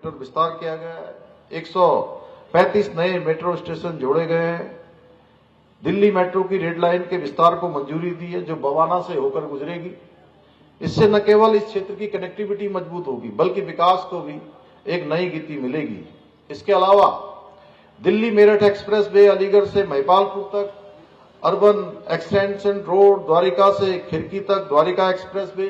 Kilometre विस्तार किया गया है, 135 नए मेट्रो स्टेशन जोड़े गए हैं, दिल्ली मेट्रो की रेड लाइन के विस्तार को मंजूरी दी है जो बवाना से होकर गुजरेगी। इससे न केवल इस क्षेत्र की कनेक्टिविटी मजबूत होगी बल्कि विकास को भी एक नई गति मिलेगी। इसके अलावा दिल्ली मेरठ एक्सप्रेस वे, अलीगढ़ से महिपालपुर तक, अर्बन एक्सटेंशन रोड, द्वारिका से खिड़की तक द्वारिका एक्सप्रेस वे,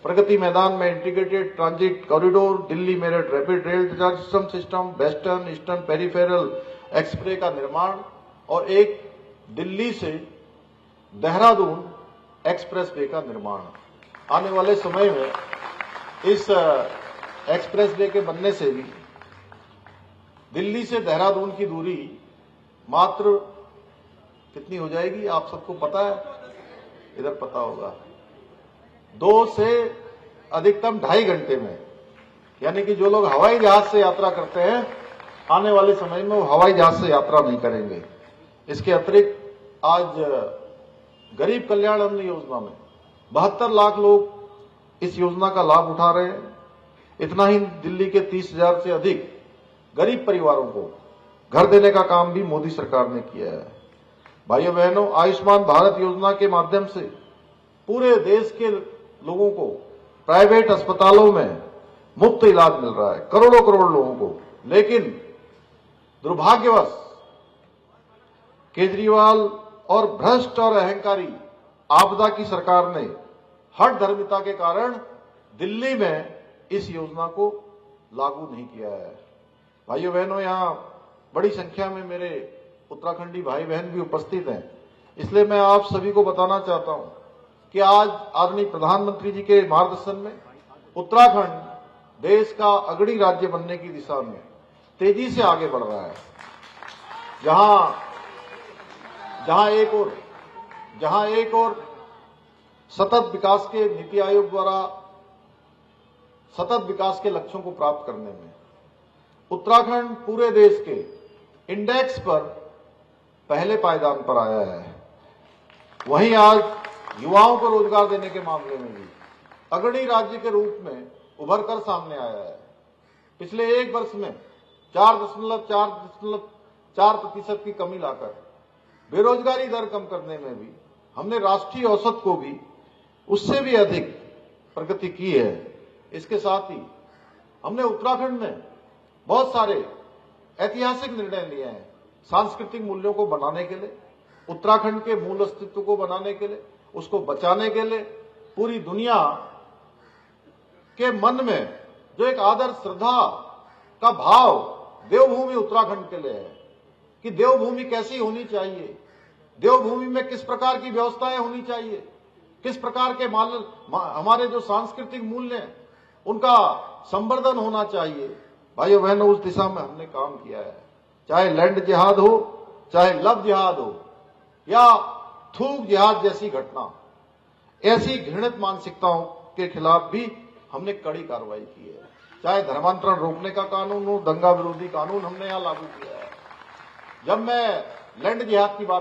प्रगति मैदान में integrated transit corridor, Delhi Meerut rapid rail transit system, western eastern peripheral express का निर्माण और एक दिल्ली से देहरादून एक्सप्रेस वे का निर्माण। आने वाले समय में इस एक्सप्रेस वे के बनने से भी दिल्ली से देहरादून की दूरी मात्र कितनी हो जाएगी, आप सबको पता है, इधर पता होगा, 2 से अधिकतम 2.5 घंटे में। यानी कि जो लोग हवाई जहाज से यात्रा करते हैं आने वाले समय में वो हवाई जहाज से यात्रा नहीं करेंगे। इसके अतिरिक्त आज गरीब कल्याण अन्न योजना में 72 लाख लोग इस योजना का लाभ उठा रहे हैं। इतना ही दिल्ली के 30,000 से अधिक गरीब परिवारों को घर देने का काम भी मोदी सरकार ने किया है। भाइयों बहनों, आयुष्मान भारत योजना के माध्यम से पूरे देश के लोगों को प्राइवेट अस्पतालों में मुफ्त इलाज मिल रहा है, करोड़ों करोड़ लोगों को। लेकिन दुर्भाग्यवश केजरीवाल और भ्रष्ट और अहंकारी आपदा की सरकार ने हठ धर्मिता के कारण दिल्ली में इस योजना को लागू नहीं किया है। भाइयों बहनों, यहां बड़ी संख्या में मेरे उत्तराखंडी भाई बहन भी उपस्थित हैं, इसलिए मैं आप सभी को बताना चाहता हूं कि आज आदरणीय प्रधानमंत्री जी के मार्गदर्शन में उत्तराखंड देश का अग्रणी राज्य बनने की दिशा में तेजी से आगे बढ़ रहा है। जहां एक और सतत विकास के नीति आयोग द्वारा सतत विकास के लक्ष्यों को प्राप्त करने में उत्तराखंड पूरे देश के इंडेक्स पर पहले पायदान पर आया है, वहीं आज युवाओं को रोजगार देने के मामले में भी अग्रणी राज्य के रूप में उभर कर सामने आया है। पिछले 1 वर्ष में 4.4% की कमी लाकर बेरोजगारी दर कम करने में भी हमने राष्ट्रीय औसत को भी उससे भी अधिक प्रगति की है। इसके साथ ही हमने उत्तराखंड में बहुत सारे ऐतिहासिक निर्णय लिए हैं सांस्कृतिक मूल्यों को बनाने के लिए, उत्तराखंड के मूल अस्तित्व को बनाने के लिए, उसको बचाने के लिए। पूरी दुनिया के मन में जो एक आदर श्रद्धा का भाव देवभूमि उत्तराखंड के लिए है कि देवभूमि कैसी होनी चाहिए, देवभूमि में किस प्रकार की व्यवस्थाएं होनी चाहिए, किस प्रकार के हमारे जो सांस्कृतिक मूल्य हैं उनका संवर्धन होना चाहिए। भाइयों बहनों, उस दिशा में हमने काम किया है। चाहे लैंड जिहाद हो, चाहे लव जिहाद हो या थूक जिहाद जैसी घटना, ऐसी घृणित मानसिकताओं के खिलाफ भी हमने कड़ी कार्रवाई की है। चाहे धर्मांतरण रोकने का कानून हो, दंगा विरोधी कानून हमने यहां लागू किया है। जब मैं लैंड जिहाद की बात